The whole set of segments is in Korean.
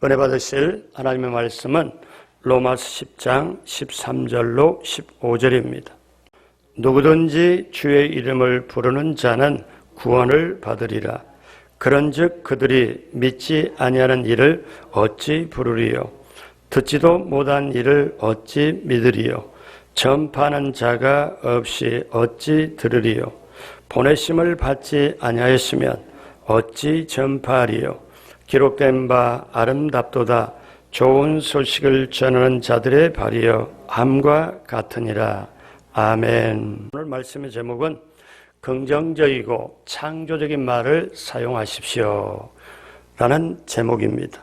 은혜 받으실 하나님의 말씀은 로마서 10장 13절로 15절입니다. 누구든지 주의 이름을 부르는 자는 구원을 받으리라. 그런즉 그들이 믿지 아니하는 이를 어찌 부르리요? 듣지도 못한 이를 어찌 믿으리요? 전파하는 자가 없이 어찌 들으리요? 보내심을 받지 아니하였으면 어찌 전파하리요? 기록된 바 아름답도다. 좋은 소식을 전하는 자들의 발이여 함과 같으니라. 아멘. 오늘 말씀의 제목은 긍정적이고 창조적인 말을 사용하십시오 라는 제목입니다.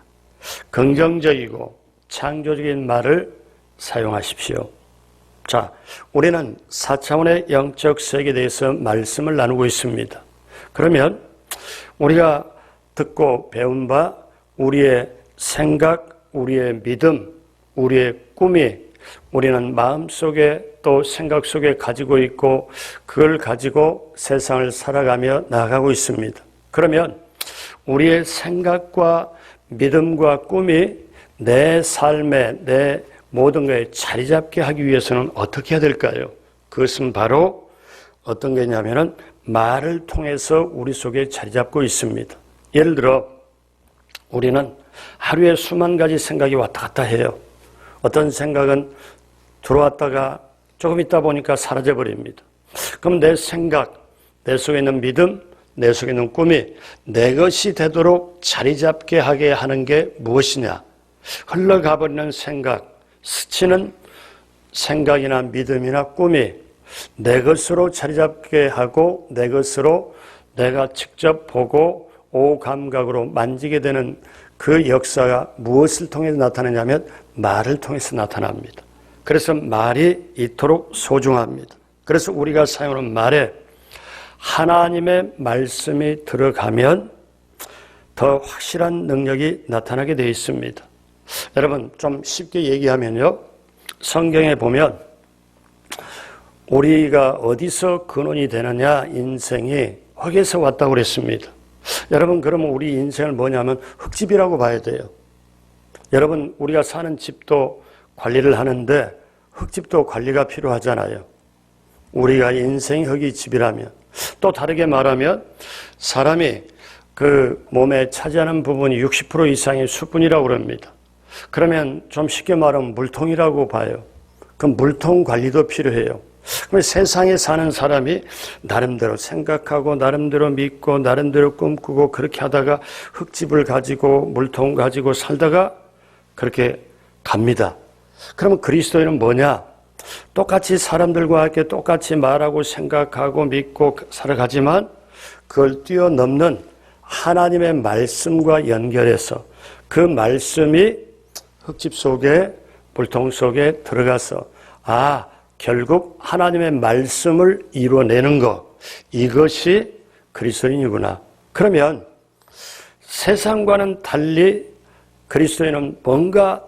긍정적이고 창조적인 말을 사용하십시오. 자, 우리는 4차원의 영적 세계에 대해서 말씀을 나누고 있습니다. 그러면 우리가 듣고 배운 바 우리의 생각, 우리의 믿음, 우리의 꿈이 우리는 마음속에 또 생각 속에 가지고 있고 그걸 가지고 세상을 살아가며 나아가고 있습니다. 그러면 우리의 생각과 믿음과 꿈이 내 삶에 내 모든 것에 자리 잡게 하기 위해서는 어떻게 해야 될까요? 그것은 바로 어떤 게냐면은 말을 통해서 우리 속에 자리 잡고 있습니다. 예를 들어 우리는 하루에 수만 가지 생각이 왔다 갔다 해요. 어떤 생각은 들어왔다가 조금 있다 보니까 사라져 버립니다. 그럼 내 생각, 내 속에 있는 믿음, 내 속에 있는 꿈이 내 것이 되도록 자리 잡게 하게 하는 게 무엇이냐? 흘러가 버리는 생각, 스치는 생각이나 믿음이나 꿈이 내 것으로 자리 잡게 하고 내 것으로 내가 직접 보고 오감각으로 만지게 되는 그 역사가 무엇을 통해서 나타나냐면 말을 통해서 나타납니다. 그래서 말이 이토록 소중합니다. 그래서 우리가 사용하는 말에 하나님의 말씀이 들어가면 더 확실한 능력이 나타나게 되어 있습니다. 여러분 좀 쉽게 얘기하면요. 성경에 보면 우리가 어디서 근원이 되느냐 인생이 흙에서 왔다고 그랬습니다. 여러분 그러면 우리 인생을 뭐냐면 흙집이라고 봐야 돼요. 여러분 우리가 사는 집도 관리를 하는데 흙집도 관리가 필요하잖아요. 우리가 인생이 흙이 집이라면 또 다르게 말하면 사람이 그 몸에 차지하는 부분이 60% 이상이 수분이라고 그럽니다. 그러면 좀 쉽게 말하면 물통이라고 봐요. 그럼 물통 관리도 필요해요. 그럼 세상에 사는 사람이 나름대로 생각하고 나름대로 믿고 나름대로 꿈꾸고 그렇게 하다가 흙집을 가지고 물통 가지고 살다가 그렇게 갑니다. 그러면 그리스도인은 뭐냐? 똑같이 사람들과 함께 똑같이 말하고 생각하고 믿고 살아가지만 그걸 뛰어넘는 하나님의 말씀과 연결해서 그 말씀이 흙집 속에 물통 속에 들어가서 결국 하나님의 말씀을 이루어내는 것, 이것이 그리스도인이구나. 그러면 세상과는 달리 그리스도인은 뭔가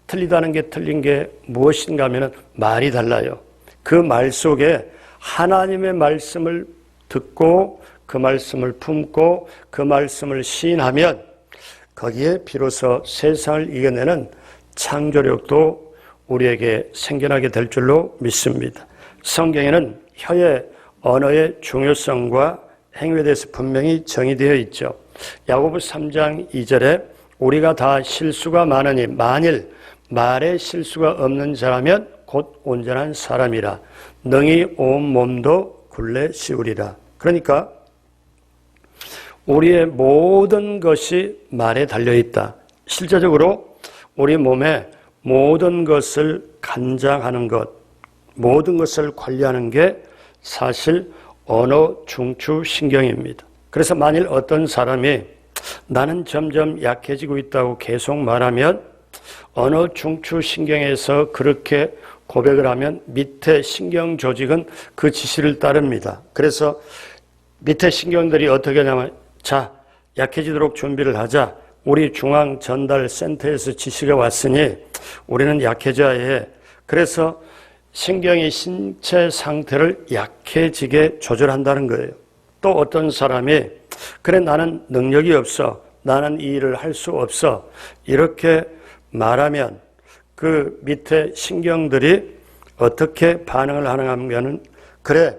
틀리다는 게 틀린 게 무엇인가 하면 말이 달라요. 그 말 속에 하나님의 말씀을 듣고 그 말씀을 품고 그 말씀을 시인하면 거기에 비로소 세상을 이겨내는 창조력도 우리에게 생겨나게 될 줄로 믿습니다. 성경에는 혀의 언어의 중요성과 행위에 대해서 분명히 정의되어 있죠. 야고보 3장 2절에 우리가 다 실수가 많으니 만일 말에 실수가 없는 자라면 곧 온전한 사람이라 능히 온 몸도 굴레 씌우리라. 그러니까 우리의 모든 것이 말에 달려있다. 실제적으로 우리 몸에 모든 것을 간장하는 것, 모든 것을 관리하는 게 사실 언어 중추 신경입니다. 그래서 만일 어떤 사람이 나는 점점 약해지고 있다고 계속 말하면 언어 중추 신경에서 그렇게 고백을 하면 밑에 신경 조직은 그 지시를 따릅니다. 그래서 밑에 신경들이 어떻게 하냐면 자, 약해지도록 준비를 하자. 우리 중앙전달센터에서 지시가 왔으니 우리는 약해져야 해. 그래서 신경이 신체 상태를 약해지게 조절한다는 거예요. 또 어떤 사람이 그래 나는 능력이 없어. 나는 이 일을 할 수 없어. 이렇게 말하면 그 밑에 신경들이 어떻게 반응을 하는가 하면 그래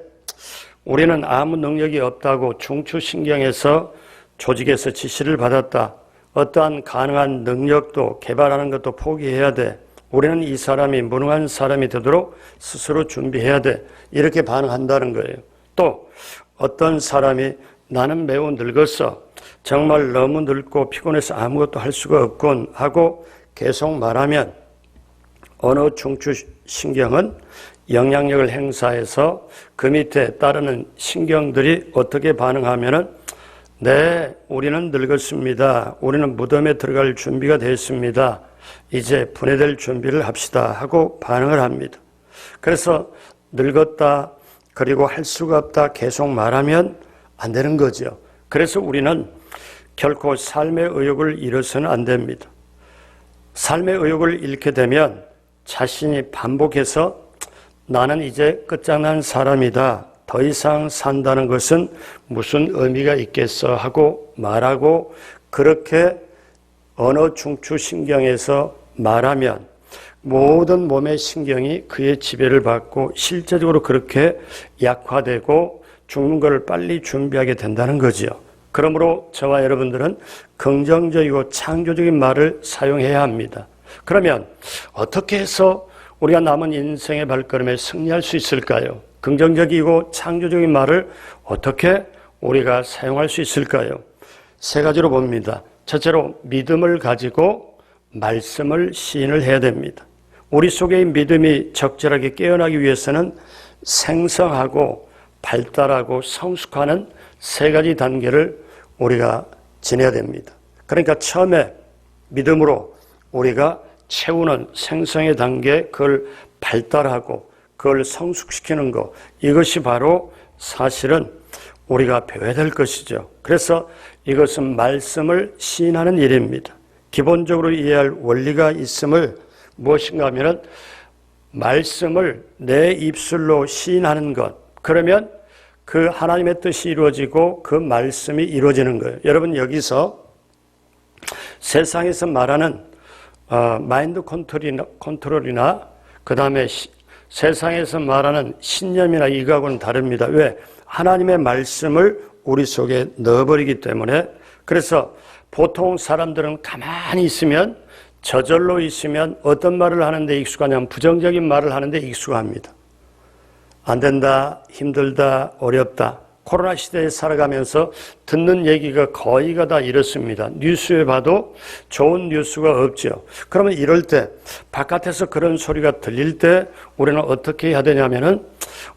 우리는 아무 능력이 없다고 중추신경에서 조직에서 지시를 받았다. 어떠한 가능한 능력도 개발하는 것도 포기해야 돼. 우리는 이 사람이 무능한 사람이 되도록 스스로 준비해야 돼. 이렇게 반응한다는 거예요. 또 어떤 사람이 나는 매우 늙었어. 정말 너무 늙고 피곤해서 아무것도 할 수가 없군 하고 계속 말하면 어느 중추신경은 영향력을 행사해서 그 밑에 따르는 신경들이 어떻게 반응하면은 네, 우리는 늙었습니다. 우리는 무덤에 들어갈 준비가 됐습니다. 이제 분해될 준비를 합시다 하고 반응을 합니다. 그래서 늙었다 그리고 할 수가 없다 계속 말하면 안 되는 거죠. 그래서 우리는 결코 삶의 의욕을 잃어서는 안 됩니다. 삶의 의욕을 잃게 되면 자신이 반복해서 나는 이제 끝장난 사람이다. 더 이상 산다는 것은 무슨 의미가 있겠어 하고 말하고 그렇게 어느 중추신경에서 말하면 모든 몸의 신경이 그의 지배를 받고 실제적으로 그렇게 약화되고 죽는 것을 빨리 준비하게 된다는 거죠. 그러므로 저와 여러분들은 긍정적이고 창조적인 말을 사용해야 합니다. 그러면 어떻게 해서 우리가 남은 인생의 발걸음에 승리할 수 있을까요? 긍정적이고 창조적인 말을 어떻게 우리가 사용할 수 있을까요? 세 가지로 봅니다. 첫째로 믿음을 가지고 말씀을 시인을 해야 됩니다. 우리 속의 믿음이 적절하게 깨어나기 위해서는 생성하고 발달하고 성숙하는 세 가지 단계를 우리가 지내야 됩니다. 그러니까 처음에 믿음으로 우리가 채우는 생성의 단계, 그걸 발달하고 그걸 성숙시키는 것, 이것이 바로 사실은 우리가 배워야 될 것이죠. 그래서 이것은 말씀을 시인하는 일입니다. 기본적으로 이해할 원리가 있음을 무엇인가 하면 말씀을 내 입술로 시인하는 것, 그러면 그 하나님의 뜻이 이루어지고 그 말씀이 이루어지는 거예요. 여러분 여기서 세상에서 말하는 마인드 컨트롤이나 그 다음에 세상에서 말하는 신념이나 이거하고는 다릅니다. 왜? 하나님의 말씀을 우리 속에 넣어버리기 때문에. 그래서 보통 사람들은 가만히 있으면, 저절로 있으면 어떤 말을 하는데 익숙하냐면 부정적인 말을 하는데 익숙합니다. 안 된다, 힘들다, 어렵다. 코로나 시대에 살아가면서 듣는 얘기가 거의가 다 이렇습니다. 뉴스에 봐도 좋은 뉴스가 없죠. 그러면 이럴 때 바깥에서 그런 소리가 들릴 때 우리는 어떻게 해야 되냐면은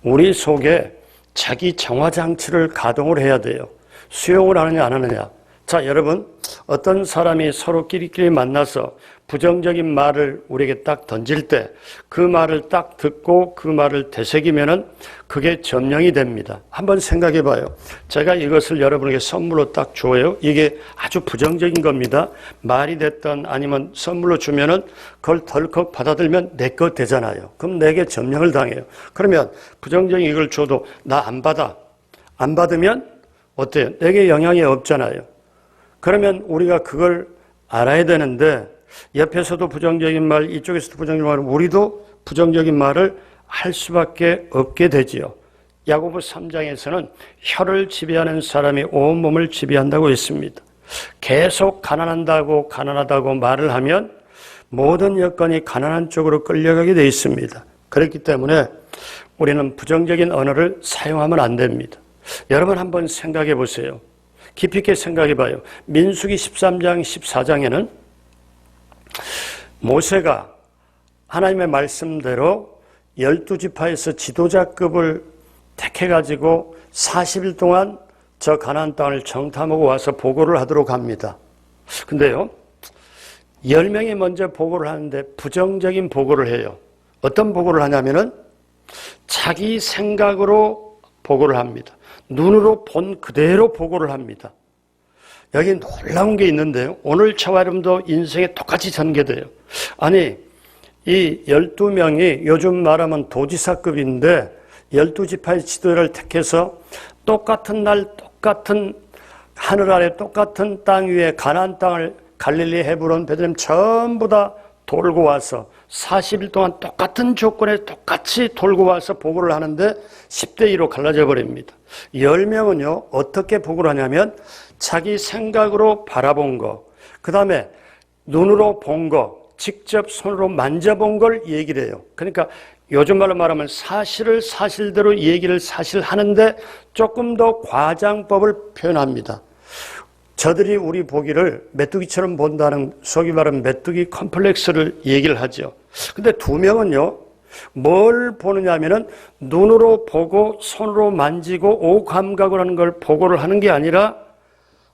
우리 속에 자기 정화장치를 가동을 해야 돼요. 수용을 하느냐 안 하느냐. 자, 여러분, 어떤 사람이 서로 끼리끼리 만나서 부정적인 말을 우리에게 딱 던질 때 그 말을 딱 듣고 그 말을 되새기면은 그게 점령이 됩니다. 한번 생각해 봐요. 제가 이것을 여러분에게 선물로 딱 줘요. 이게 아주 부정적인 겁니다. 말이 됐든 아니면 선물로 주면은 그걸 덜컥 받아들면 내 것 되잖아요. 그럼 내게 점령을 당해요. 그러면 부정적인 이걸 줘도 나 안 받아. 안 받으면 어때요? 내게 영향이 없잖아요. 그러면 우리가 그걸 알아야 되는데 옆에서도 부정적인 말, 이쪽에서도 부정적인 말, 우리도 부정적인 말을 할 수밖에 없게 되지요. 야고보 3장에서는 혀를 지배하는 사람이 온몸을 지배한다고 했습니다. 계속 가난하다고 말을 하면 모든 여건이 가난한 쪽으로 끌려가게 되어 있습니다. 그렇기 때문에 우리는 부정적인 언어를 사용하면 안 됩니다. 여러분 한번 생각해 보세요. 깊이 있게 생각해 봐요. 민수기 13장, 14장에는 모세가 하나님의 말씀대로 12지파에서 지도자급을 택해가지고 40일 동안 저 가나안 땅을 정탐하고 와서 보고를 하도록 합니다. 근데요, 10명이 먼저 보고를 하는데 부정적인 보고를 해요. 어떤 보고를 하냐면은 자기 생각으로 보고를 합니다. 눈으로 본 그대로 보고를 합니다. 여기 놀라운 게 있는데요. 오늘 저와 여러분도 인생에 똑같이 전개돼요. 아니, 이 12명이 요즘 말하면 도지사급인데 12지파의 지도자를 택해서 똑같은 날 똑같은 하늘 아래 똑같은 땅 위에 가나안 땅을 갈릴리, 헤브론, 베들레헴 전부 다 돌고 와서 40일 동안 똑같은 조건에 똑같이 돌고 와서 보고를 하는데 10대 2로 갈라져 버립니다. 10명은요 어떻게 보고를 하냐면 자기 생각으로 바라본 거, 그 다음에 눈으로 본 거, 직접 손으로 만져본 걸 얘기를 해요. 그러니까 요즘 말로 말하면 사실을 사실대로 얘기를 사실 하는데 조금 더 과장법을 표현합니다. 저들이 우리 보기를 메뚜기처럼 본다는, 소위 말하면 메뚜기 컴플렉스를 얘기를 하죠. 근데 2명은요 뭘 보느냐 하면은 눈으로 보고 손으로 만지고 오감각을 하는 걸 보고를 하는 게 아니라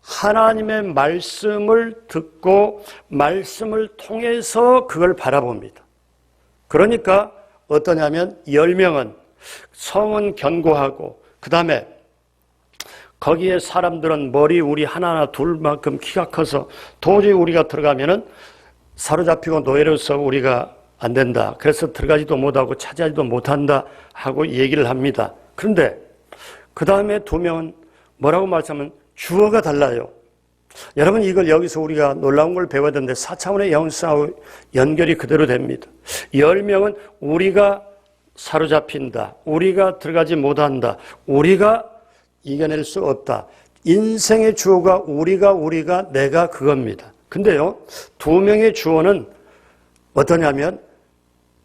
하나님의 말씀을 듣고 말씀을 통해서 그걸 바라봅니다. 그러니까 어떠냐면 10명은 성은 견고하고 그 다음에 거기에 사람들은 머리 우리 하나하나 둘만큼 키가 커서 도저히 우리가 들어가면은 사로잡히고 노예로서 우리가 안 된다. 그래서 들어가지도 못하고 차지하지도 못한다 하고 얘기를 합니다. 그런데 그 다음에 2명은 뭐라고 말하면 주어가 달라요. 여러분 이걸 여기서 우리가 놀라운 걸 배워야 되는데 4차원의 영성하고 연결이 그대로 됩니다. 10명은 우리가 사로잡힌다. 우리가 들어가지 못한다. 우리가 이겨낼 수 없다. 인생의 주어가 우리가 내가 그겁니다. 근데요 2명의 주어는 어떠냐면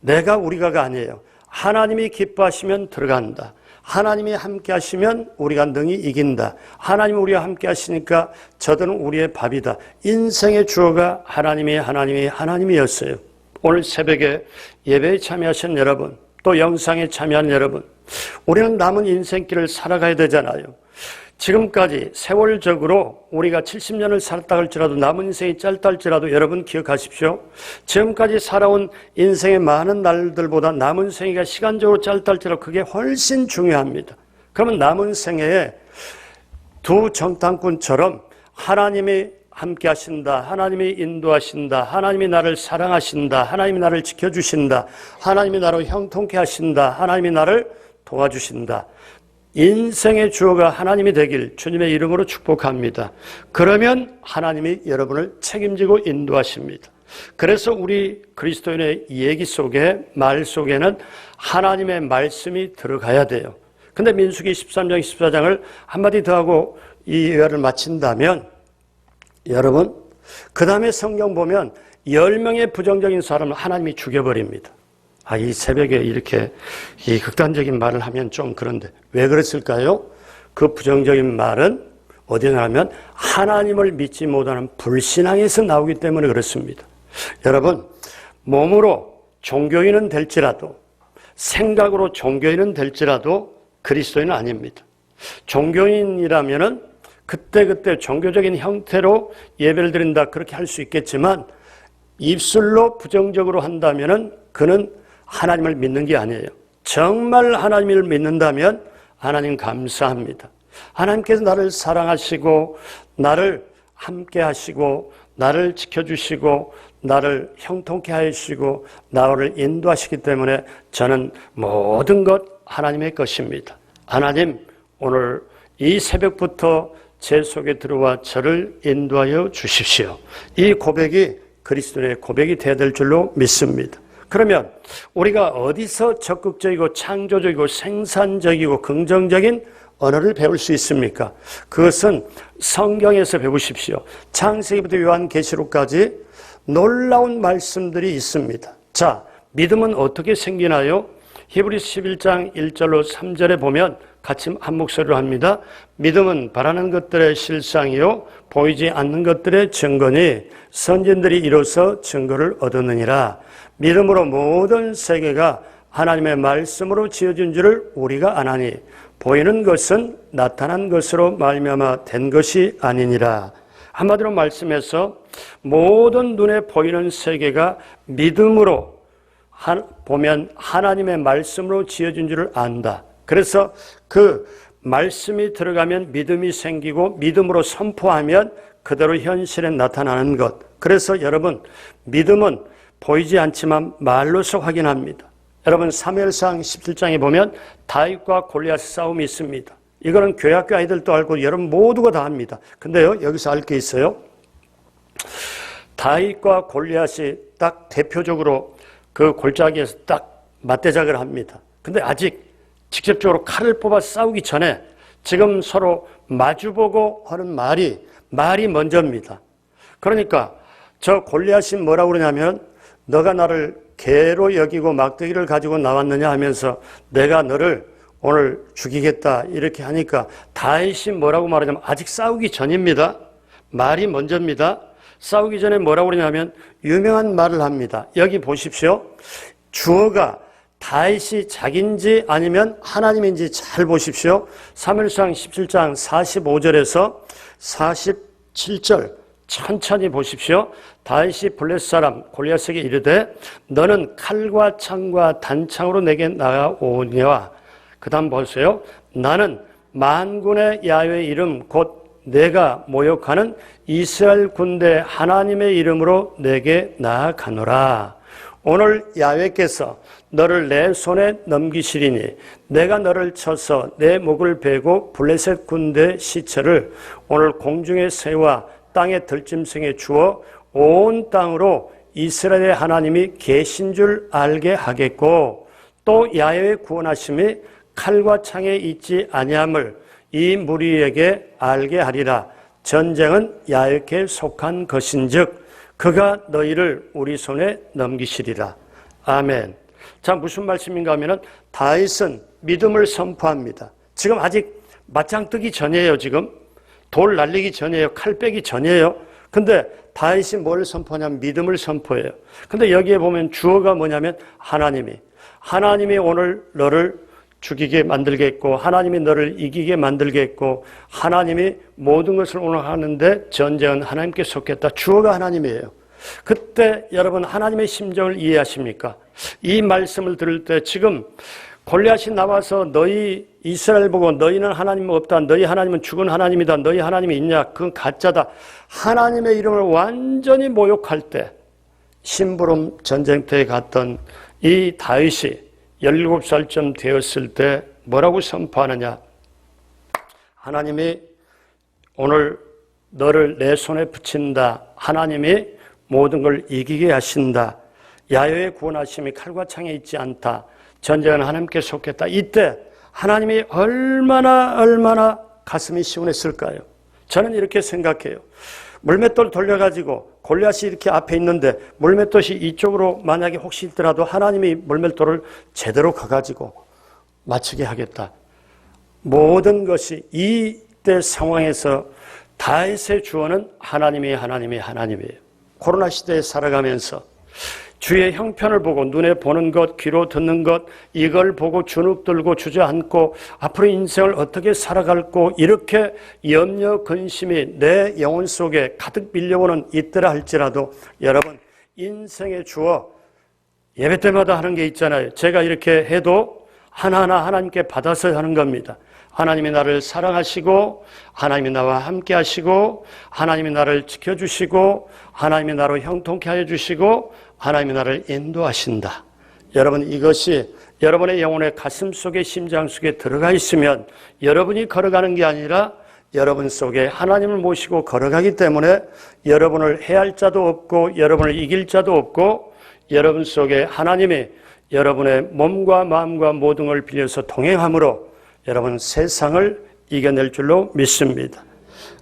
내가 우리가가 아니에요. 하나님이 기뻐하시면 들어간다. 하나님이 함께 하시면 우리가 능히 이긴다. 하나님이 우리와 함께 하시니까 저들은 우리의 밥이다. 인생의 주어가 하나님이었어요. 오늘 새벽에 예배에 참여하신 여러분, 또 영상에 참여한 여러분, 우리는 남은 인생길을 살아가야 되잖아요. 지금까지 세월적으로 우리가 70년을 살았다 할지라도 남은 인생이 짧다 할지라도 여러분 기억하십시오. 지금까지 살아온 인생의 많은 날들보다 남은 생애가 시간적으로 짧다 할지라도 그게 훨씬 중요합니다. 그러면 남은 생애에 두 정탐꾼처럼 하나님이 함께 하신다. 하나님이 인도하신다. 하나님이 나를 사랑하신다. 하나님이 나를 지켜주신다. 하나님이 나를 형통케 하신다. 하나님이 나를 도와주신다. 인생의 주어가 하나님이 되길 주님의 이름으로 축복합니다. 그러면 하나님이 여러분을 책임지고 인도하십니다. 그래서 우리 그리스도인의 얘기 속에, 말 속에는 하나님의 말씀이 들어가야 돼요. 근데 민수기 13장 14장을 한마디 더 하고 이 예화를 마친다면 여러분 그 다음에 성경 보면 10명의 부정적인 사람을 하나님이 죽여버립니다. 이 새벽에 이렇게 이 극단적인 말을 하면 좀 그런데 왜 그랬을까요? 그 부정적인 말은 어디에 나오면 하나님을 믿지 못하는 불신앙에서 나오기 때문에 그렇습니다. 여러분 몸으로 종교인은 될지라도 생각으로 종교인은 될지라도 그리스도인은 아닙니다. 종교인이라면은 그때그때 종교적인 형태로 예배를 드린다 그렇게 할 수 있겠지만 입술로 부정적으로 한다면은 그는 하나님을 믿는 게 아니에요. 정말 하나님을 믿는다면 하나님 감사합니다. 하나님께서 나를 사랑하시고 나를 함께 하시고 나를 지켜주시고 나를 형통케 하시고 나를 인도하시기 때문에 저는 모든 것 하나님의 것입니다. 하나님 오늘 이 새벽부터 제 속에 들어와 저를 인도하여 주십시오. 이 고백이 그리스도의 고백이 되어야 될 줄로 믿습니다. 그러면 우리가 어디서 적극적이고 창조적이고 생산적이고 긍정적인 언어를 배울 수 있습니까? 그것은 성경에서 배우십시오. 창세기부터 요한계시록까지 놀라운 말씀들이 있습니다. 자, 믿음은 어떻게 생기나요? 히브리서 11장 1절로 3절에 보면 같이 한 목소리로 합니다. 믿음은 바라는 것들의 실상이요 보이지 않는 것들의 증거니 선진들이 이로써 증거를 얻었느니라. 믿음으로 모든 세계가 하나님의 말씀으로 지어진 줄을 우리가 아나니 보이는 것은 나타난 것으로 말미암아 된 것이 아니니라. 한마디로 말씀해서 모든 눈에 보이는 세계가 믿음으로 보면 하나님의 말씀으로 지어진 줄을 안다. 그래서 그 말씀이 들어가면 믿음이 생기고 믿음으로 선포하면 그대로 현실에 나타나는 것. 그래서 여러분 믿음은 보이지 않지만 말로서 확인합니다. 여러분 사무엘상 17장에 보면 다윗과 골리앗 싸움이 있습니다. 이거는 교회학교 아이들도 알고 여러분 모두가 다 압니다. 근데요, 여기서 알 게 있어요. 다윗과 골리앗이 딱 대표적으로 그 골짜기에서 딱 맞대작을 합니다. 근데 아직 직접적으로 칼을 뽑아 싸우기 전에 지금 서로 마주보고 하는 말이 먼저입니다. 그러니까 저 골리앗이 뭐라고 그러냐면 너가 나를 개로 여기고 막대기를 가지고 나왔느냐 하면서 내가 너를 오늘 죽이겠다 이렇게 하니까 다윗이 뭐라고 말하냐면 아직 싸우기 전입니다. 말이 먼저입니다. 싸우기 전에 뭐라고 그러냐면 유명한 말을 합니다. 여기 보십시오. 주어가 다윗이 자기인지 아니면 하나님인지 잘 보십시오. 사무엘상 17장 45절에서 47절 천천히 보십시오. 다윗이 블레셋 사람 골리앗에게 이르되 너는 칼과 창과 단창으로 내게 나아오니와 그 다음 보세요. 나는 만군의 야훼의 이름 곧 내가 모욕하는 이스라엘 군대 하나님의 이름으로 내게 나아가노라. 오늘 야훼께서 너를 내 손에 넘기시리니 내가 너를 쳐서 내 목을 베고 블레셋 군대 시체를 오늘 공중의 새와 땅의 들짐승에 주어 온 땅으로 이스라엘의 하나님이 계신 줄 알게 하겠고 또 야훼의 구원하심이 칼과 창에 있지 아니함을 이 무리에게 알게 하리라. 전쟁은 야훼께 속한 것인즉 그가 너희를 우리 손에 넘기시리라. 아멘. 자, 무슨 말씀인가 하면은 다윗은 믿음을 선포합니다. 지금 아직 맞짱 뜨기 전이에요. 지금 돌 날리기 전이에요. 칼 빼기 전이에요. 근데 다윗이 뭘 선포하냐면 믿음을 선포해요. 근데 여기에 보면 주어가 뭐냐면 하나님이 오늘 너를 죽이게 만들겠고 하나님이 너를 이기게 만들겠고 하나님이 모든 것을 오늘 하는데 전쟁은 하나님께 속했다. 주어가 하나님이에요. 그때 여러분 하나님의 심정을 이해하십니까? 이 말씀을 들을 때 지금 골리앗이 나와서 너희 이스라엘 보고 너희는 하나님 없다. 너희 하나님은 죽은 하나님이다. 너희 하나님이 있냐? 그건 가짜다. 하나님의 이름을 완전히 모욕할 때 심부름 전쟁터에 갔던 이 다윗이 17살쯤 되었을 때 뭐라고 선포하느냐? 하나님이 오늘 너를 내 손에 붙인다. 하나님이 모든 걸 이기게 하신다. 야훼의 구원하심이 칼과 창에 있지 않다. 전쟁은 하나님께 속했다. 이때 하나님이 얼마나 가슴이 시원했을까요? 저는 이렇게 생각해요. 물맷돌 돌려가지고 골리앗이 이렇게 앞에 있는데 물맷돌이 이쪽으로 만약에 혹시 있더라도 하나님이 물맷돌을 제대로 가가지고 맞추게 하겠다. 모든 것이 이때 상황에서 다윗의 주어는 하나님이에요. 코로나 시대에 살아가면서 주의 형편을 보고 눈에 보는 것, 귀로 듣는 것 이걸 보고 주눅들고 주저앉고 앞으로 인생을 어떻게 살아갈고 이렇게 염려 근심이 내 영혼 속에 가득 밀려오는 이때라 할지라도 여러분 인생의 주어 예배 때마다 하는 게 있잖아요. 제가 이렇게 해도 하나하나 하나님께 받아서 하는 겁니다. 하나님이 나를 사랑하시고 하나님이 나와 함께 하시고 하나님이 나를 지켜주시고 하나님이 나로 형통케 하여 주시고 하나님이 나를 인도하신다. 여러분 이것이 여러분의 영혼의 가슴 속에 심장 속에 들어가 있으면 여러분이 걸어가는 게 아니라 여러분 속에 하나님을 모시고 걸어가기 때문에 여러분을 해할 자도 없고 여러분을 이길 자도 없고 여러분 속에 하나님이 여러분의 몸과 마음과 모든 걸 빌려서 동행함으로 여러분 세상을 이겨낼 줄로 믿습니다.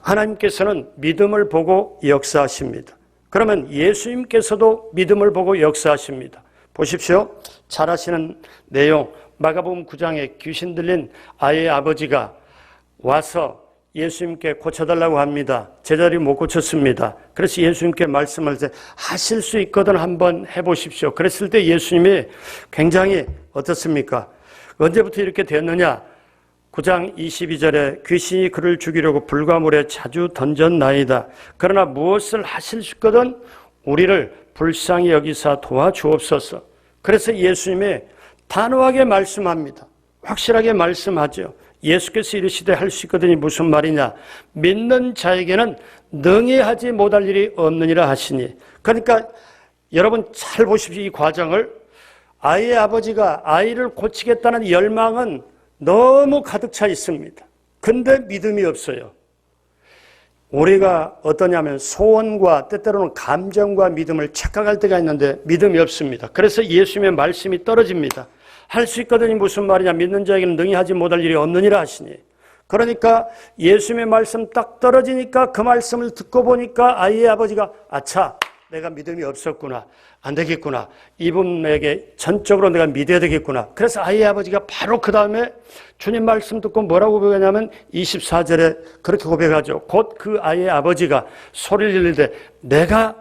하나님께서는 믿음을 보고 역사하십니다. 그러면 예수님께서도 믿음을 보고 역사하십니다. 보십시오. 잘 아시는 내용 마가복음 9장에 귀신 들린 아이의 아버지가 와서 예수님께 고쳐달라고 합니다. 제자들이 못 고쳤습니다. 그래서 예수님께 말씀을 하실 수 있거든 한번 해보십시오. 그랬을 때 예수님이 굉장히 어떻습니까? 언제부터 이렇게 됐느냐? 9장 22절에 귀신이 그를 죽이려고 불과 물에 자주 던졌나이다. 그러나 무엇을 하실 수 있거든 우리를 불쌍히 여기사 도와주옵소서. 그래서 예수님이 단호하게 말씀합니다. 확실하게 말씀하죠. 예수께서 이르시되 할 수 있거든이 무슨 말이냐? 믿는 자에게는 능히 하지 못할 일이 없느니라 하시니. 그러니까 여러분 잘 보십시오. 이 과정을. 아이의 아버지가 아이를 고치겠다는 열망은 너무 가득 차 있습니다. 근데 믿음이 없어요. 우리가 어떠냐면 소원과 때때로는 감정과 믿음을 착각할 때가 있는데 믿음이 없습니다. 그래서 예수님의 말씀이 떨어집니다. 할 수 있거든이 무슨 말이냐. 믿는 자에게는 능히 하지 못할 일이 없느니라 하시니. 그러니까 예수님의 말씀 딱 떨어지니까 그 말씀을 듣고 보니까 아이의 아버지가 아차, 내가 믿음이 없었구나. 안 되겠구나. 이분에게 전적으로 내가 믿어야 되겠구나. 그래서 아이의 아버지가 바로 그 다음에 주님 말씀 듣고 뭐라고 고백하냐면 24절에 그렇게 고백하죠. 곧 그 아이의 아버지가 소리를 지르되 내가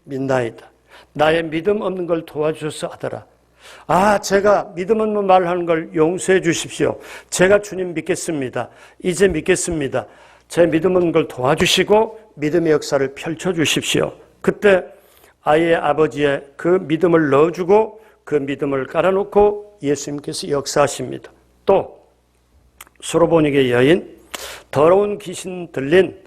믿나이다. 나의 믿음 없는 걸 도와주셔서 하더라. 아, 제가 믿음 없는 말을 하는 걸 용서해 주십시오. 제가 주님 믿겠습니다. 이제 믿겠습니다. 제 믿음 없는 걸 도와주시고 믿음의 역사를 펼쳐 주십시오. 그때 아이의 아버지의 그 믿음을 넣어주고 그 믿음을 깔아놓고 예수님께서 역사하십니다. 또 수로보니게 여인, 더러운 귀신 들린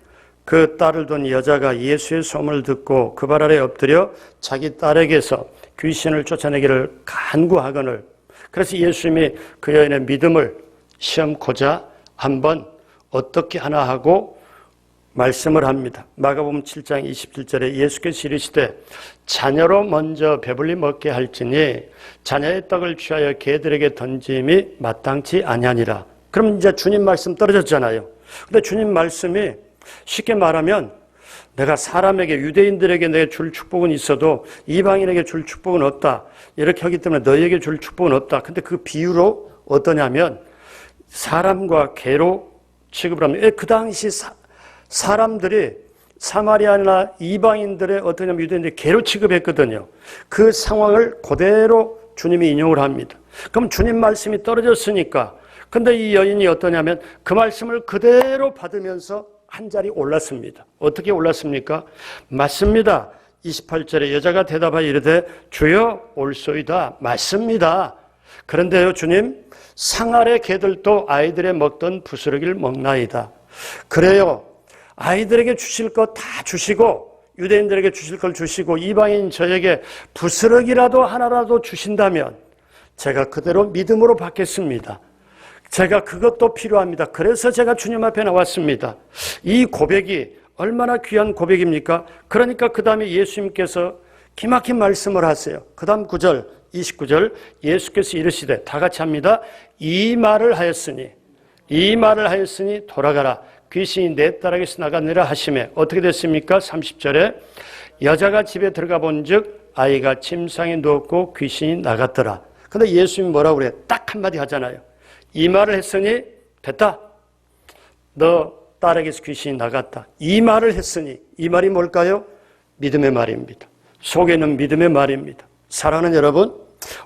그 딸을 둔 여자가 예수의 소문을 듣고 그 발 아래 엎드려 자기 딸에게서 귀신을 쫓아내기를 간구하거늘. 그래서 예수님이 그 여인의 믿음을 시험코자 한번 어떻게 하나 하고 말씀을 합니다. 마가복음 7장 27절에 예수께서 이르시되 자녀로 먼저 배불리 먹게 할지니 자녀의 떡을 취하여 개들에게 던짐이 마땅치 아니하니라. 그럼 이제 주님 말씀 떨어졌잖아요. 근데 주님 말씀이 쉽게 말하면 내가 사람에게, 유대인들에게 내가 줄 축복은 있어도 이방인에게 줄 축복은 없다. 이렇게 하기 때문에 너희에게 줄 축복은 없다. 근데 그 비유로 어떠냐면 사람과 개로 취급을 합니다. 그 당시 사람들이 사마리아나 이방인들의 어떠냐면 유대인들이 개로 취급했거든요. 그 상황을 그대로 주님이 인용을 합니다. 그럼 주님 말씀이 떨어졌으니까, 근데 이 여인이 어떠냐면 그 말씀을 그대로 받으면서 한 자리 올랐습니다. 어떻게 올랐습니까? 맞습니다. 28절에 여자가 대답하여 이르되 주여 올소이다. 맞습니다. 그런데요 주님, 상 아래 개들도 아이들의 먹던 부스러기를 먹나이다. 그래요. 아이들에게 주실 것 다 주시고 유대인들에게 주실 걸 주시고 이방인 저에게 부스러기라도 하나라도 주신다면 제가 그대로 믿음으로 받겠습니다. 제가 그것도 필요합니다. 그래서 제가 주님 앞에 나왔습니다. 이 고백이 얼마나 귀한 고백입니까? 그러니까 그 다음에 예수님께서 기막힌 말씀을 하세요. 그 다음 9절, 29절 예수께서 이르시되 다 같이 합니다. 이 말을 하였으니 돌아가라. 귀신이 내 딸에게서 나가느라 하시매 어떻게 됐습니까? 30절에 여자가 집에 들어가 본즉 아이가 침상에 누웠고 귀신이 나갔더라. 근데 예수님이 뭐라고 그래요? 딱 한마디 하잖아요. 이 말을 했으니 됐다. 너 딸에게서 귀신이 나갔다. 이 말을 했으니 이 말이 뭘까요? 믿음의 말입니다. 속에는 믿음의 말입니다. 사랑하는 여러분,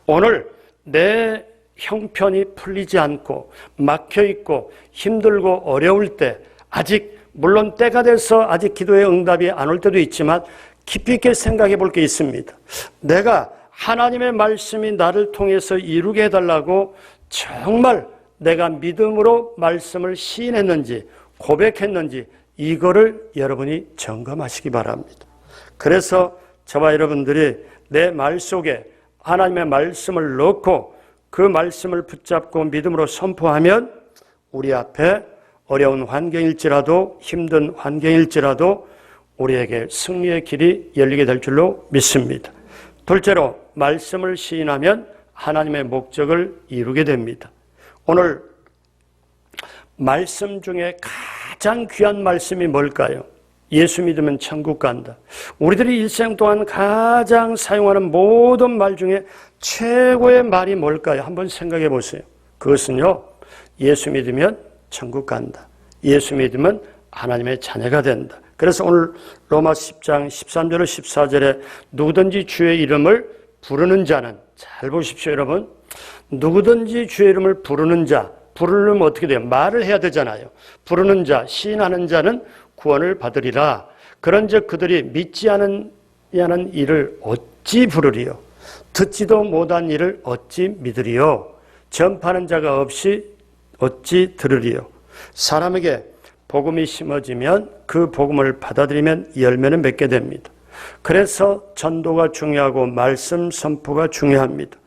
오늘 내 형편이 풀리지 않고 막혀있고 힘들고 어려울 때 아직 물론 때가 돼서 아직 기도의 응답이 안 올 때도 있지만 깊이 있게 생각해 볼 게 있습니다. 내가 하나님의 말씀이 나를 통해서 이루게 해달라고 정말 내가 믿음으로 말씀을 시인했는지 고백했는지 이거를 여러분이 점검하시기 바랍니다. 그래서 저와 여러분들이 내 말 속에 하나님의 말씀을 넣고 그 말씀을 붙잡고 믿음으로 선포하면 우리 앞에 어려운 환경일지라도 힘든 환경일지라도 우리에게 승리의 길이 열리게 될 줄로 믿습니다. 둘째로 말씀을 시인하면 하나님의 목적을 이루게 됩니다. 오늘 말씀 중에 가장 귀한 말씀이 뭘까요? 예수 믿으면 천국 간다. 우리들이 일생 동안 가장 사용하는 모든 말 중에 최고의 말이 뭘까요? 한번 생각해 보세요. 그것은요, 예수 믿으면 천국 간다. 예수 믿으면 하나님의 자녀가 된다. 그래서 오늘 로마 10장 13절로 14절에 누구든지 주의 이름을 부르는 자는, 잘 보십시오 여러분, 누구든지 주의 이름을 부르는 자, 부르려면 어떻게 돼요? 말을 해야 되잖아요. 부르는 자, 시인하는 자는 구원을 받으리라. 그런즉 그들이 믿지 않은 일을 어찌 부르리요? 듣지도 못한 일을 어찌 믿으리요? 전파하는 자가 없이 어찌 들으리요? 사람에게 복음이 심어지면 그 복음을 받아들이면 열매는 맺게 됩니다. 그래서 전도가 중요하고 말씀 선포가 중요합니다.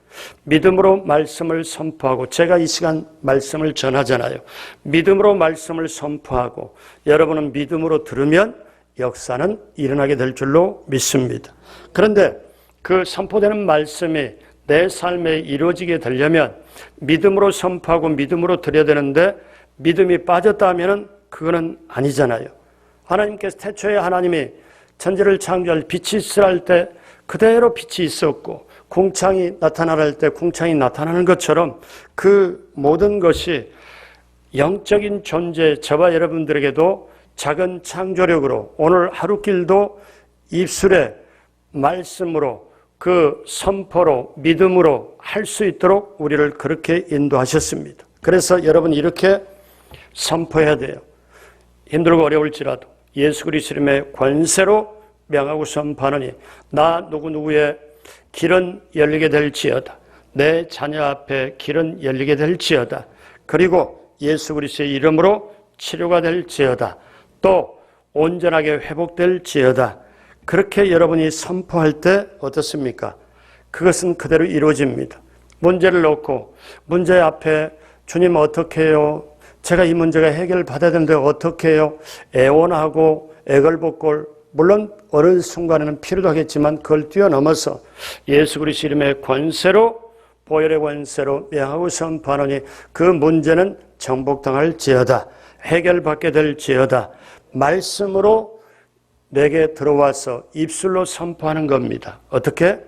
믿음으로 말씀을 선포하고, 제가 이 시간 말씀을 전하잖아요. 믿음으로 말씀을 선포하고 여러분은 믿음으로 들으면 역사는 일어나게 될 줄로 믿습니다. 그런데 그 선포되는 말씀이 내 삶에 이루어지게 되려면 믿음으로 선포하고 믿음으로 드려야 되는데, 믿음이 빠졌다 하면 그거는 아니잖아요. 하나님께서 태초에 하나님이 천지를 창조할 빛이 있으라 할 때 그대로 빛이 있었고, 궁창이 나타나라 할 때 궁창이 나타나는 것처럼 그 모든 것이 영적인 존재, 저와 여러분들에게도 작은 창조력으로 오늘 하루길도 입술에 말씀으로 그 선포로 믿음으로 할 수 있도록 우리를 그렇게 인도하셨습니다. 그래서 여러분 이렇게 선포해야 돼요. 힘들고 어려울지라도 예수 그리스도 이름의 권세로 명하고 선포하노니 나 누구누구의 길은 열리게 될지어다. 내 자녀 앞에 길은 열리게 될지어다. 그리고 예수 그리스도의 이름으로 치료가 될지어다. 또 온전하게 회복될지어다. 그렇게 여러분이 선포할 때 어떻습니까? 그것은 그대로 이루어집니다. 문제를 놓고 문제 앞에 주님 어떻게 해요? 제가 이 문제가 해결받아야 되는데 어떻게 해요? 애원하고 애걸복걸, 물론 어느 순간에는 필요도 하겠지만 그걸 뛰어넘어서 예수 그리스도 이름의 권세로, 보혈의 권세로 명하고 선포하노니 그 문제는 정복당할지어다. 해결받게 될지어다. 말씀으로 내게 들어와서 입술로 선포하는 겁니다. 어떻게?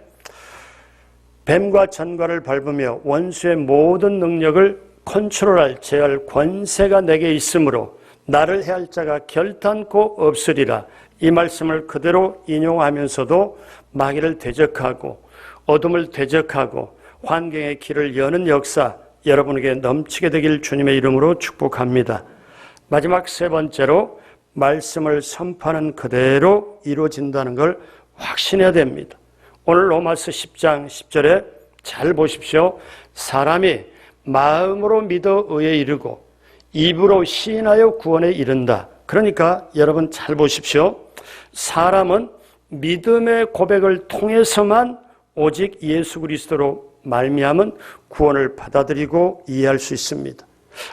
뱀과 전갈을 밟으며 원수의 모든 능력을 컨트롤할 제할 권세가 내게 있으므로 나를 해할 자가 결단코 없으리라. 이 말씀을 그대로 인용하면서도 마귀를 대적하고 어둠을 대적하고 환경의 길을 여는 역사 여러분에게 넘치게 되길 주님의 이름으로 축복합니다. 마지막 세 번째로 말씀을 선포하는 그대로 이루어진다는 걸 확신해야 됩니다. 오늘 로마서 10장 10절에 잘 보십시오. 사람이 마음으로 믿어 의에 이르고 입으로 시인하여 구원에 이른다. 그러니까 여러분 잘 보십시오. 사람은 믿음의 고백을 통해서만 오직 예수 그리스도로 말미암은 구원을 받아들이고 이해할 수 있습니다.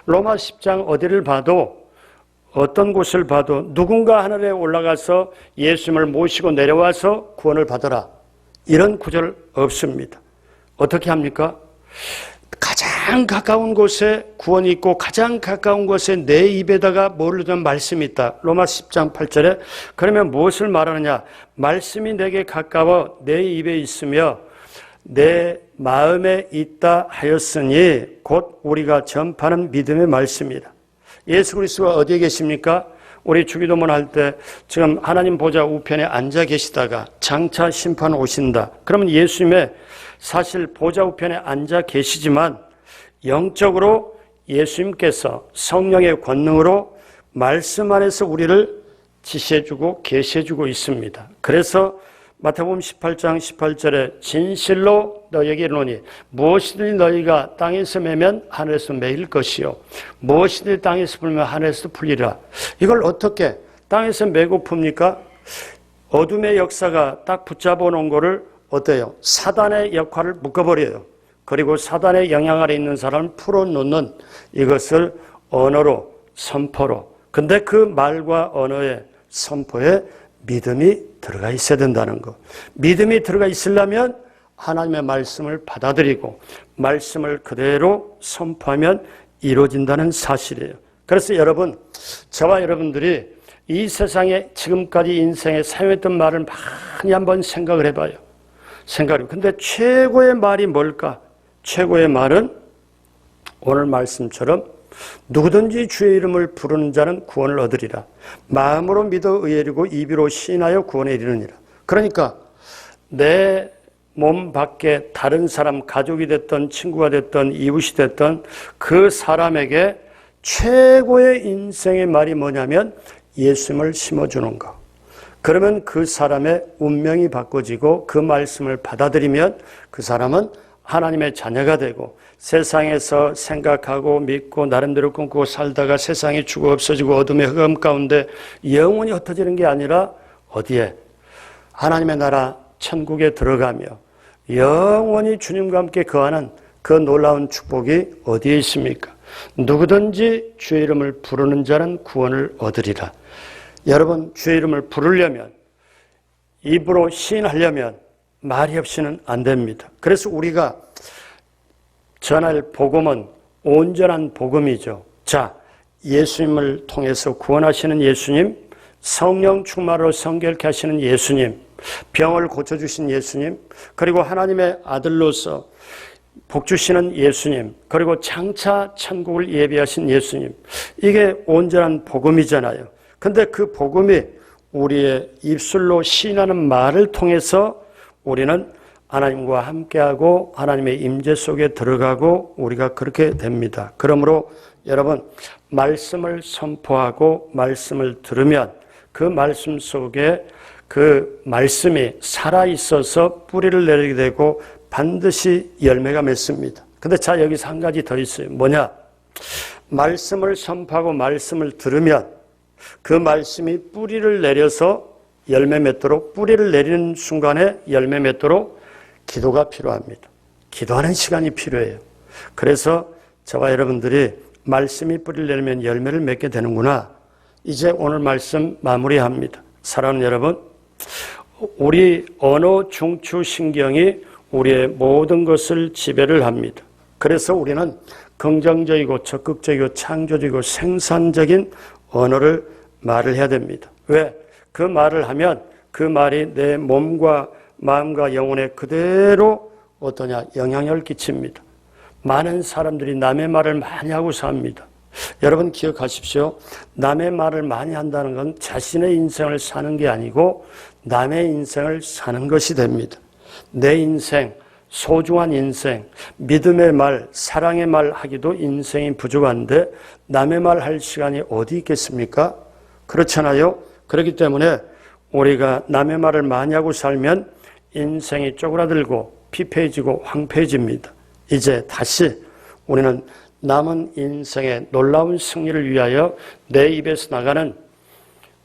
로마 10장 어디를 봐도 어떤 곳을 봐도 누군가 하늘에 올라가서 예수님을 모시고 내려와서 구원을 받아라. 이런 구절 없습니다. 어떻게 합니까? 가장 가까운 곳에 구원이 있고 가장 가까운 곳에 내 입에다가 뭐를 둔 말씀이 있다. 로마 10장 8절에 그러면 무엇을 말하느냐? 말씀이 내게 가까워 내 입에 있으며 내 마음에 있다 하였으니 곧 우리가 전파하는 믿음의 말씀이다. 예수 그리스도가 어디에 계십니까? 우리 주기도문 할 때 지금 하나님 보좌 우편에 앉아 계시다가 장차 심판 오신다. 그러면 예수님의 사실 보좌 우편에 앉아 계시지만 영적으로 예수님께서 성령의 권능으로 말씀 안에서 우리를 지시해주고 계시해주고 있습니다. 그래서 마태복음 18장 18절에 진실로 너희에게 이르노니 무엇이든지 너희가 땅에서 매면 하늘에서 매일 것이요 무엇이든지 땅에서 풀면 하늘에서 풀리라. 이걸 어떻게 땅에서 매고 풉니까? 어둠의 역사가 딱 붙잡아 놓은 거를 어때요? 사단의 역할을 묶어버려요. 그리고 사단의 영향 아래 있는 사람을 풀어놓는 이것을 언어로 선포로. 근데 그 말과 언어의 선포에 믿음이 들어가 있어야 된다는 것. 믿음이 들어가 있으려면 하나님의 말씀을 받아들이고 말씀을 그대로 선포하면 이루어진다는 사실이에요. 그래서 여러분, 저와 여러분들이 이 세상에 지금까지 인생에 사용했던 말을 많이 한번 생각을 해봐요. 근데 최고의 말이 뭘까? 최고의 말은 오늘 말씀처럼 누구든지 주의 이름을 부르는 자는 구원을 얻으리라. 마음으로 믿어 의에 이르고 입으로 시인하여 구원에 이르느니라. 그러니까 내 몸 밖에 다른 사람, 가족이 됐던 친구가 됐던 이웃이 됐던 그 사람에게 최고의 인생의 말이 뭐냐면 예수님을 심어주는 거. 그러면 그 사람의 운명이 바꿔지고 그 말씀을 받아들이면 그 사람은 하나님의 자녀가 되고 세상에서 생각하고 믿고 나름대로 꿈꾸고 살다가 세상이 죽어 없어지고 어둠의 흑암 가운데 영원히 흩어지는 게 아니라 어디에? 하나님의 나라 천국에 들어가며 영원히 주님과 함께 거하는 그 놀라운 축복이 어디에 있습니까? 누구든지 주의 이름을 부르는 자는 구원을 얻으리라. 여러분, 주의 이름을 부르려면, 입으로 시인하려면 말이 없이는 안 됩니다. 그래서 우리가 전할 복음은 온전한 복음이죠. 자, 예수님을 통해서 구원하시는 예수님, 성령 충만으로 성결케 하시는 예수님, 병을 고쳐주신 예수님, 그리고 하나님의 아들로서 복 주시는 예수님, 그리고 장차 천국을 예비하신 예수님, 이게 온전한 복음이잖아요. 근데 그 복음이 우리의 입술로 시인하는 말을 통해서 우리는 하나님과 함께하고 하나님의 임재 속에 들어가고 우리가 그렇게 됩니다. 그러므로 여러분, 말씀을 선포하고 말씀을 들으면 그 말씀 속에 그 말씀이 살아있어서 뿌리를 내리게 되고 반드시 열매가 맺습니다. 근데 자, 여기서 한 가지 더 있어요. 뭐냐? 말씀을 선포하고 말씀을 들으면 그 말씀이 뿌리를 내려서 열매 맺도록, 뿌리를 내리는 순간에 열매 맺도록 기도가 필요합니다. 기도하는 시간이 필요해요. 그래서 저와 여러분들이 말씀이 뿌리를 내리면 열매를 맺게 되는구나. 이제 오늘 말씀 마무리합니다. 사랑하는 여러분, 우리 언어 중추신경이 우리의 모든 것을 지배를 합니다. 그래서 우리는 긍정적이고 적극적이고 창조적이고 생산적인 언어를 말을 해야 됩니다. 왜? 그 말을 하면 그 말이 내 몸과 마음과 영혼에 그대로 어떠냐? 영향을 끼칩니다. 많은 사람들이 남의 말을 많이 하고 삽니다. 여러분 기억하십시오. 남의 말을 많이 한다는 건 자신의 인생을 사는 게 아니고 남의 인생을 사는 것이 됩니다. 내 인생, 소중한 인생, 믿음의 말, 사랑의 말 하기도 인생이 부족한데 남의 말 할 시간이 어디 있겠습니까? 그렇잖아요. 그렇기 때문에 우리가 남의 말을 많이 하고 살면 인생이 쪼그라들고 피폐해지고 황폐해집니다. 이제 다시 우리는 남은 인생의 놀라운 승리를 위하여 내 입에서 나가는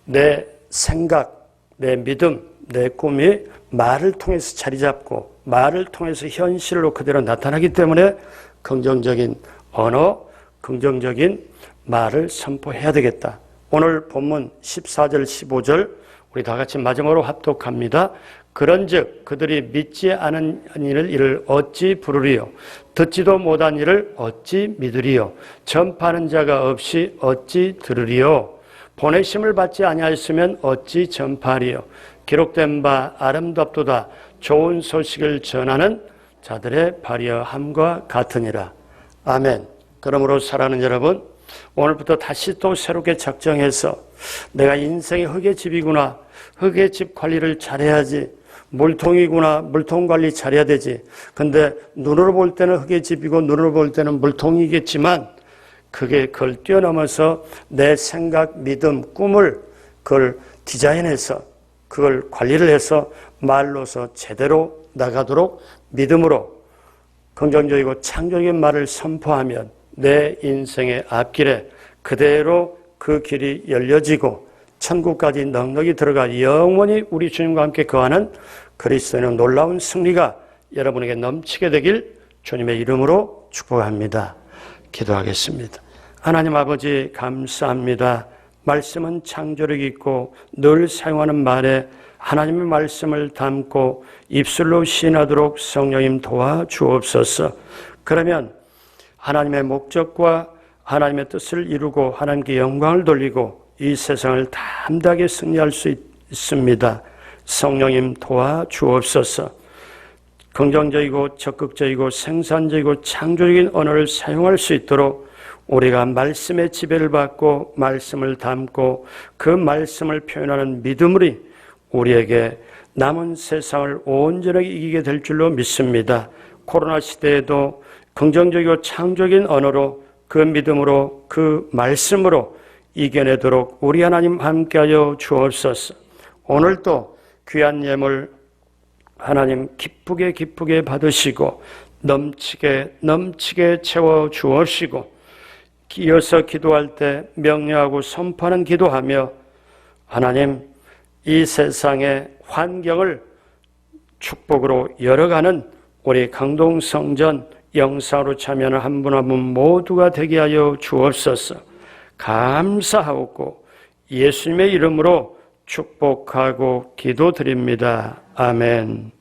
내 생각, 내 믿음, 내 꿈이 말을 통해서 자리 잡고 말을 통해서 현실로 그대로 나타나기 때문에 긍정적인 언어, 긍정적인 말을 선포해야 되겠다. 오늘 본문 14절, 15절 우리 다 같이 마지막으로 합독합니다. 그런즉 그들이 믿지 않은 일을 어찌 부르리요? 듣지도 못한 일을 어찌 믿으리요? 전파하는 자가 없이 어찌 들으리요? 보내심을 받지 아니하였으면 어찌 전파하리요? 기록된 바 아름답도다 좋은 소식을 전하는 자들의 발휘함과 같으니라. 아멘. 그러므로 사랑하는 여러분, 오늘부터 다시 또 새롭게 작정해서 내가 인생의 흙의 집이구나, 흙의 집 관리를 잘해야지, 물통이구나, 물통 관리 잘해야 되지. 근데 눈으로 볼 때는 흙의 집이고 눈으로 볼 때는 물통이겠지만 그걸 뛰어넘어서 내 생각, 믿음, 꿈을 그걸 디자인해서 그걸 관리를 해서 말로서 제대로 나가도록 믿음으로 긍정적이고 창조적인 말을 선포하면 내 인생의 앞길에 그대로 그 길이 열려지고 천국까지 넉넉히 들어가 영원히 우리 주님과 함께 거하는 그리스도인의 놀라운 승리가 여러분에게 넘치게 되길 주님의 이름으로 축복합니다. 기도하겠습니다. 하나님 아버지 감사합니다. 말씀은 창조력 있고 늘 사용하는 말에 하나님의 말씀을 담고 입술로 시인하도록 성령님 도와주옵소서. 그러면 하나님의 목적과 하나님의 뜻을 이루고 하나님께 영광을 돌리고 이 세상을 담대하게 승리할 수 있습니다. 성령님 도와주옵소서. 긍정적이고 적극적이고 생산적이고 창조적인 언어를 사용할 수 있도록 우리가 말씀의 지배를 받고 말씀을 담고 그 말씀을 표현하는 믿음이 우리에게 남은 세상을 온전하게 이기게 될 줄로 믿습니다. 코로나 시대에도 긍정적이고 창조적인 언어로 그 믿음으로 그 말씀으로 이겨내도록 우리 하나님 함께하여 주옵소서. 오늘도 귀한 예물 하나님 기쁘게 받으시고 넘치게 채워 주옵시고 이어서 기도할 때 명령하고 선포하는 기도하며 하나님 이 세상의 환경을 축복으로 열어가는 우리 강동성전 영상으로 참여하는 한 분 한 분 모두가 되게 하여 주옵소서. 감사하고 예수님의 이름으로 축복하고 기도드립니다. 아멘.